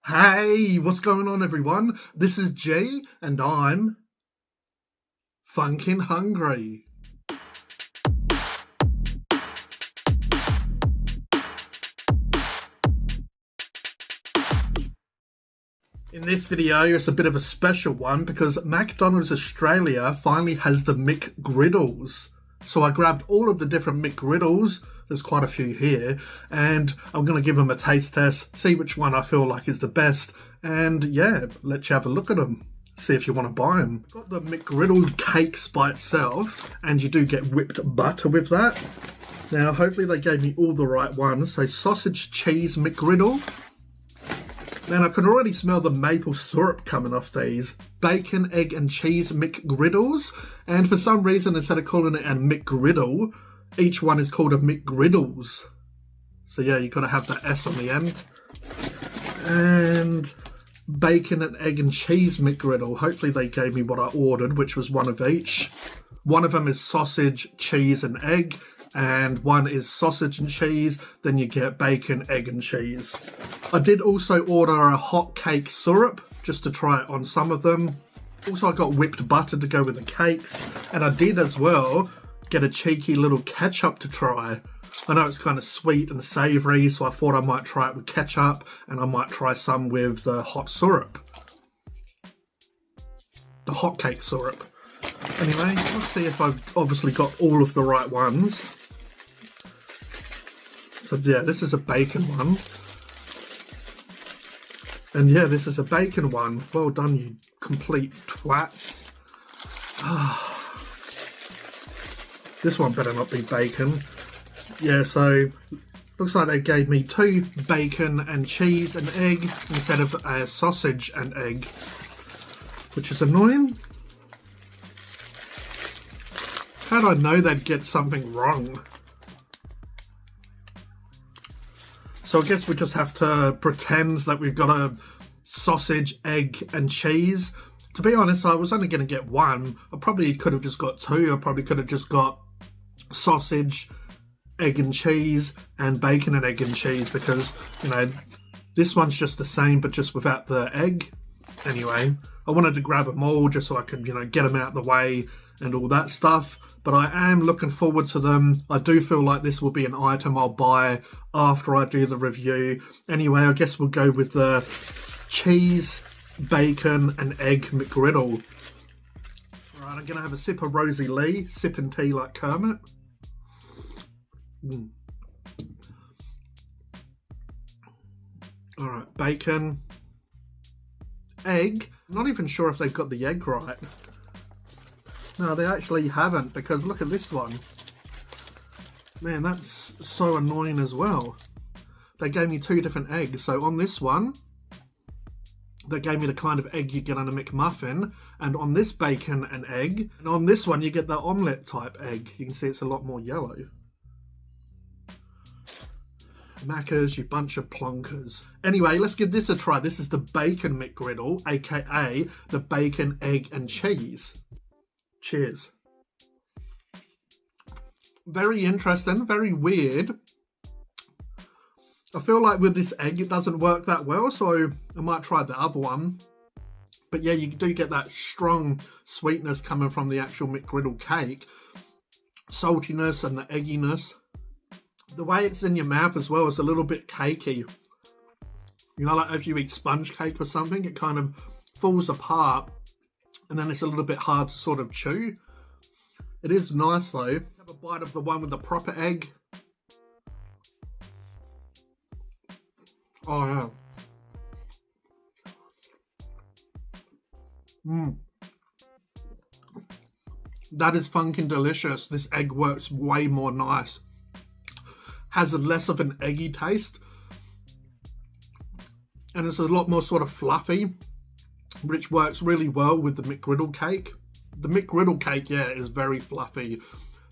Hey, what's going on, everyone? This is G, and I'm Phunken hungry. In this video, it's a bit of a special one because McDonald's Australia finally has the McGriddles. So I grabbed all of the different McGriddles, there's quite a few here, and I'm going to give them a taste test, see which one I feel like is the best, and yeah, let you have a look at them, see if you want to buy them. Got the McGriddle cakes by itself, and you do get whipped butter with that. Now, hopefully they gave me all the right ones. So sausage cheese McGriddle. Man, I can already smell the maple syrup coming off these. Bacon, egg and cheese McGriddles. And for some reason, instead of calling it a McGriddle, each one is called a McGriddles. So yeah, you've got to have that S on the end. And bacon and egg and cheese McGriddle. Hopefully they gave me what I ordered, which was one of each. One of them is sausage, cheese and egg. And one is sausage and cheese, then you get bacon, egg and cheese. I did also order a hot cake syrup, just to try it on some of them. Also, I got whipped butter to go with the cakes, and I did as well get a cheeky little ketchup to try. I know it's kind of sweet and savoury, so I thought I might try it with ketchup, and I might try some with the hot syrup. The hot cake syrup. Anyway, let's see if I've obviously got all of the right ones. So yeah, this is a bacon one. And yeah, this is a bacon one. Well done, you complete twats. This one better not be bacon. Yeah, so looks like they gave me 2 bacon and cheese and egg instead of a sausage and egg, which is annoying. How'd I know they'd get something wrong? So I guess we just have to pretend that we've got a sausage, egg and cheese. To be honest, I was only going to get one. I probably could have just got 2. I probably could have just got sausage, egg and cheese and bacon and egg and cheese because, you know, this one's just the same but just without the egg. Anyway, I wanted to grab them all just so I could, you know, get them out of the way and all that stuff. But I am looking forward to them. I do feel like this will be an item I'll buy after I do the review. Anyway, I guess we'll go with the cheese, bacon and egg McGriddle. Alright, I'm going to have a sip of Rosie Lee, sipping tea like Kermit. Alright, bacon, egg. I'm not even sure if they've got the egg right. No, they actually haven't, because look at this one. Man, that's so annoying as well. They gave me 2 different eggs. So on this one, they gave me the kind of egg you get on a McMuffin. And on this bacon and egg. And on this one, you get the omelette type egg. You can see it's a lot more yellow. Maccas, you bunch of plonkers. Anyway, let's give this a try. This is the bacon McGriddle, aka the bacon, egg and cheese. Cheers. Very interesting, very weird. I feel like with this egg it doesn't work that well, so I might try the other one. But yeah, you do get that strong sweetness coming from the actual McGriddle cake. Saltiness and the egginess. The way it's in your mouth as well is a little bit cakey. You know, like if you eat sponge cake or something, it kind of falls apart. And then it's a little bit hard to sort of chew. It is nice though. Have a bite of the one with the proper egg. Oh yeah. That is funkin' delicious. This egg works way more nice. Has a less of an eggy taste. And it's a lot more sort of fluffy, which works really well with the McGriddle cake. The McGriddle cake, yeah, is very fluffy,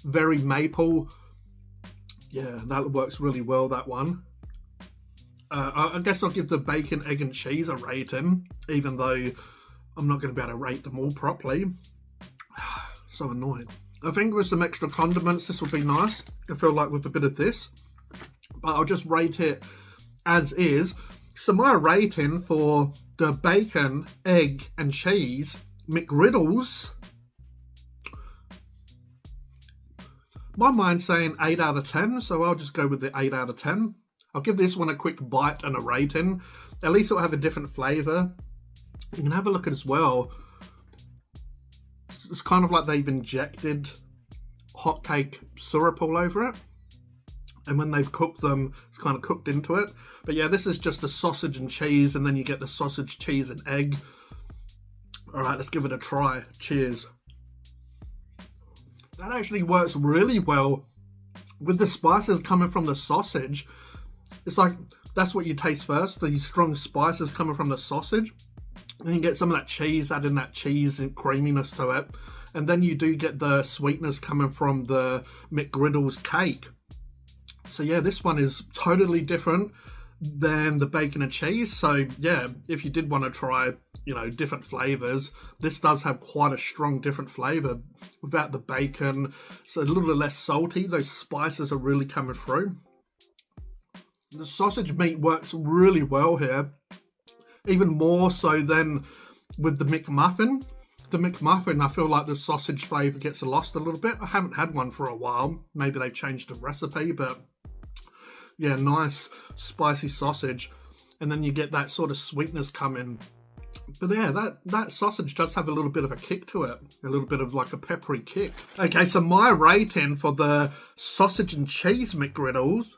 very maple. Yeah, that works really well, that one. I guess I'll give the bacon, egg and cheese a rating, even though I'm not going to be able to rate them all properly. So annoying. I think with some extra condiments, this would be nice. I feel like with a bit of this. But I'll just rate it as is. So my rating for the bacon, egg and cheese McGriddles, my mind's saying 8 out of 10, so I'll just go with the 8 out of 10. I'll give this one a quick bite and a rating. At least it'll have a different flavour. You can have a look at it as well. It's kind of like they've injected hotcake syrup all over it. And when they've cooked them, it's kind of cooked into it. But yeah, this is just the sausage and cheese, and then you get the sausage, cheese and egg. All right, let's give it a try. Cheers. That actually works really well with the spices coming from the sausage. It's like, that's what you taste first, these strong spices coming from the sausage. Then you get some of that cheese, adding that cheese and creaminess to it. And then you do get the sweetness coming from the McGriddles cake. So yeah, this one is totally different than the bacon and cheese. So yeah, if you did want to try, you know, different flavors, this does have quite a strong different flavor. Without the bacon, it's a little bit less salty. Those spices are really coming through. The sausage meat works really well here, even more so than with the McMuffin. The McMuffin, I feel like the sausage flavour gets lost a little bit. I haven't had one for a while. Maybe they've changed the recipe, but yeah, nice spicy sausage. And then you get that sort of sweetness coming. But yeah, that sausage does have a little bit of a kick to it. A little bit of like a peppery kick. Okay, so my rating for the sausage and cheese McGriddles.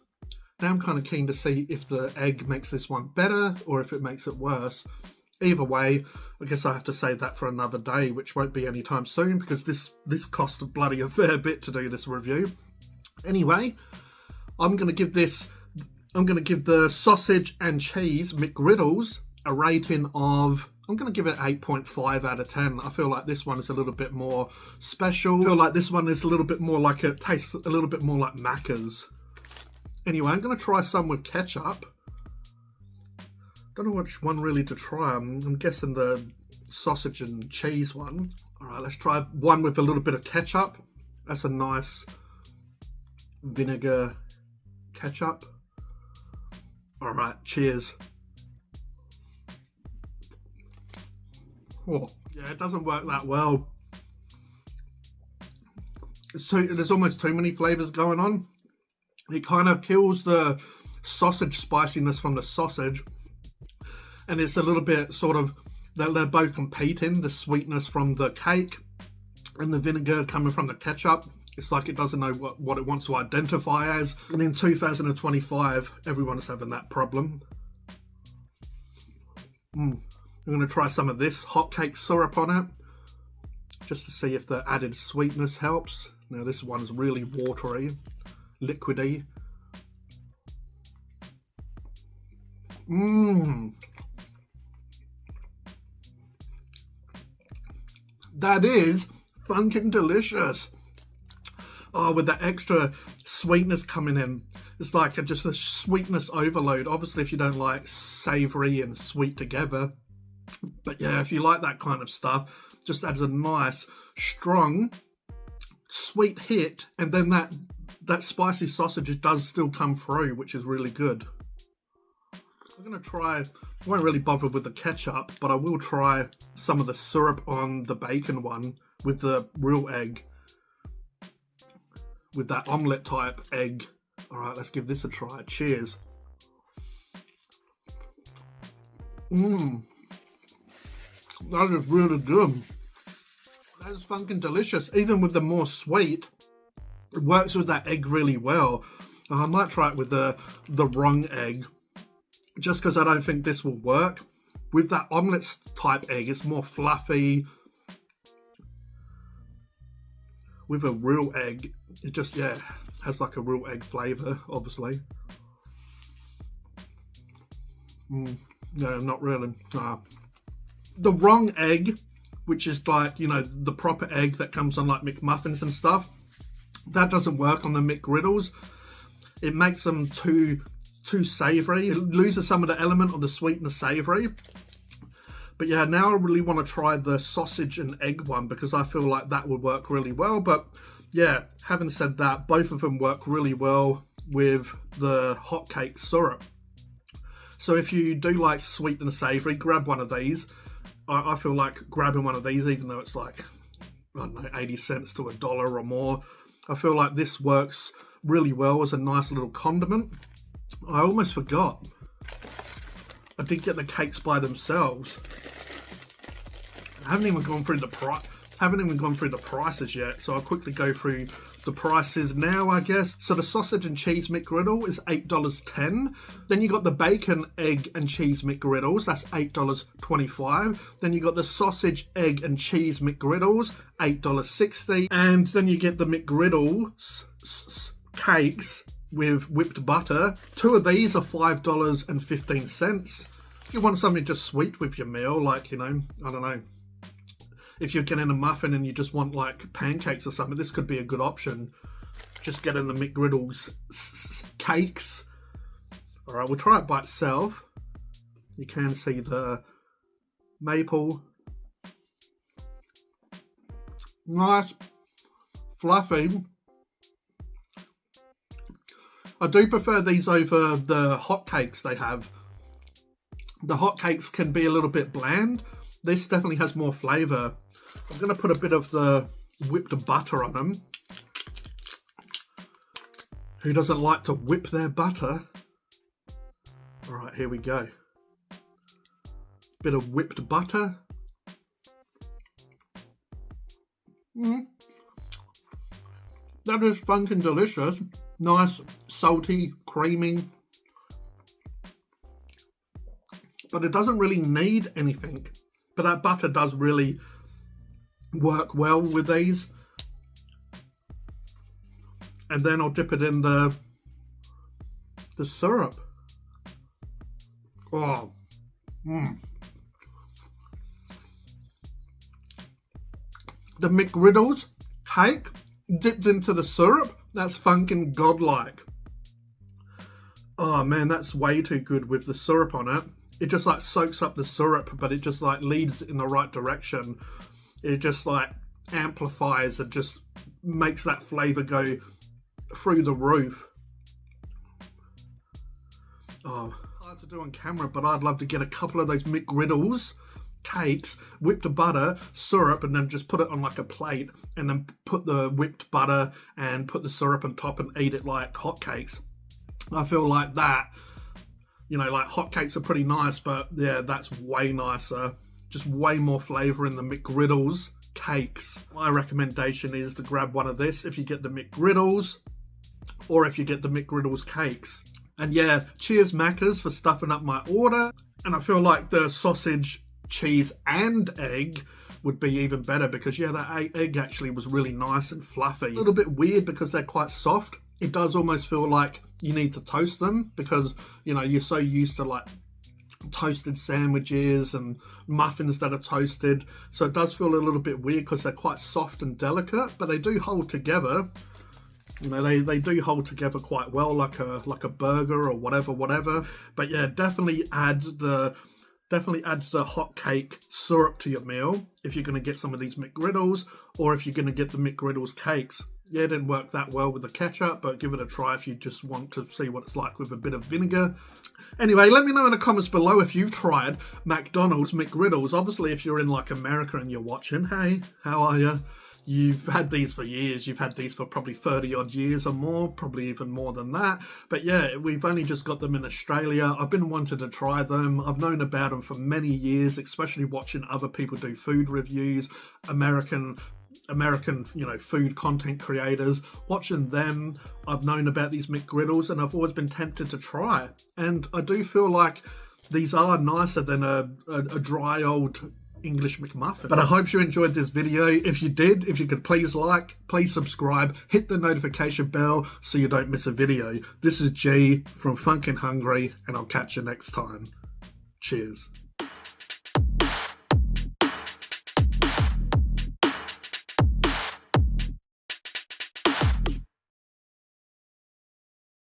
Now I'm kind of keen to see if the egg makes this one better or if it makes it worse. Either way, I guess I have to save that for another day, which won't be anytime soon because this cost a bloody a fair bit to do this review. Anyway, I'm going to give the sausage and cheese McGriddles a rating of, I'm going to give it 8.5 out of 10. I feel like this one is a little bit more special. I feel like this one is a little bit more like, it tastes a little bit more like Macca's. Anyway, I'm going to try some with ketchup. Don't know which one really to try. I'm guessing the sausage and cheese one. All right, let's try one with a little bit of ketchup. That's a nice vinegar ketchup. All right, cheers. Oh, yeah, it doesn't work that well. So there's almost too many flavors going on. It kind of kills the sausage spiciness from the sausage. And it's a little bit sort of, they're both competing, the sweetness from the cake and the vinegar coming from the ketchup. It's like it doesn't know what it wants to identify as. And in 2025, everyone's having that problem. I'm going to try some of this hotcake syrup on it, just to see if the added sweetness helps. Now this one's really watery, liquidy. That is Phunken delicious. Oh, with that extra sweetness coming in. It's like just a sweetness overload. Obviously, if you don't like savoury and sweet together. But yeah, if you like that kind of stuff, just adds a nice, strong, sweet hit. And then that spicy sausage does still come through, which is really good. I'm going to try, I won't really bother with the ketchup, but I will try some of the syrup on the bacon one with the real egg. With that omelette type egg. All right, let's give this a try. Cheers. That is really good. That is fucking delicious. Even with the more sweet, it works with that egg really well. I might try it with the wrong egg, just because I don't think this will work. With that omelette type egg, it's more fluffy. With a real egg, it just, yeah, has like a real egg flavour, obviously. No, not really. The wrong egg, which is like, you know, the proper egg that comes on like McMuffins and stuff, that doesn't work on the McGriddles. It makes them too savoury. It loses some of the element of the sweet and the savoury. But yeah, now I really want to try the sausage and egg one because I feel like that would work really well. But yeah, having said that, both of them work really well with the hotcake syrup. So if you do like sweet and savoury, grab one of these. I feel like grabbing one of these, even though it's like, I don't know, 80 cents to $1 or more. I feel like this works really well as a nice little condiment. I almost forgot. I did get the cakes by themselves. I haven't even gone through the prices yet, so I'll quickly go through the prices now, I guess. So the sausage and cheese McGriddle is $8.10. Then you got the bacon, egg and cheese McGriddles, that's $8.25. Then you got the sausage, egg and cheese McGriddles, $8.60. And then you get the McGriddles cakes with whipped butter. Two of these are $5.15. If you want something just sweet with your meal, like, you know, I don't know, if you're getting a muffin and you just want like pancakes or something, this could be a good option. Just getting the McGriddles cakes. All right, we'll try it by itself. You can see the maple. Nice, fluffy. I do prefer these over the hotcakes they have. The hotcakes can be a little bit bland. This definitely has more flavour. I'm going to put a bit of the whipped butter on them. Who doesn't like to whip their butter? All right, here we go. Bit of whipped butter. That is Phunken delicious. Nice, salty, creamy. But it doesn't really need anything. But that butter does really work well with these. And then I'll dip it in the syrup. Oh, The McGriddles cake dipped into the syrup, that's Phunken godlike. Oh man, that's way too good with the syrup on it. It just like soaks up the syrup, but it just like leads in the right direction. It just like amplifies and just makes that flavour go through the roof. Oh, hard to do on camera, but I'd love to get a couple of those McGriddles cakes, whipped butter, syrup, and then just put it on like a plate, and then put the whipped butter and put the syrup on top and eat it like hotcakes. I feel like that. You know, like hotcakes are pretty nice, but yeah, that's way nicer. Just way more flavour in the McGriddles cakes. My recommendation is to grab one of this if you get the McGriddles, or if you get the McGriddles cakes. And yeah, cheers Maccas for stuffing up my order. And I feel like the sausage, cheese and egg would be even better, because yeah, that egg actually was really nice and fluffy. A little bit weird because they're quite soft. It does almost feel like you need to toast them, because, you know, you're so used to like toasted sandwiches and muffins that are toasted. So it does feel a little bit weird because they're quite soft and delicate, but they do hold together. You know, they do hold together quite well, like a burger or whatever. But yeah, definitely adds the hot cake syrup to your meal if you're going to get some of these McGriddles, or if you're going to get the McGriddles cakes. Yeah, it didn't work that well with the ketchup, but give it a try if you just want to see what it's like with a bit of vinegar. Anyway, let me know in the comments below if you've tried McDonald's McGriddles. Obviously, if you're in like America and you're watching, hey, how are you? You've had these for years. You've had these for probably 30 odd years or more, probably even more than that. But yeah, we've only just got them in Australia. I've been wanting to try them. I've known about them for many years, especially watching other people do food reviews, American, you know, food content creators. Watching them, I've known about these McGriddles, and I've always been tempted to try. And I do feel like these are nicer than a dry old English McMuffin. But I hope you enjoyed this video. If you did, if you could please like, please subscribe, hit the notification bell so you don't miss a video. This is G from Phunken Hungry, and I'll catch you next time. Cheers.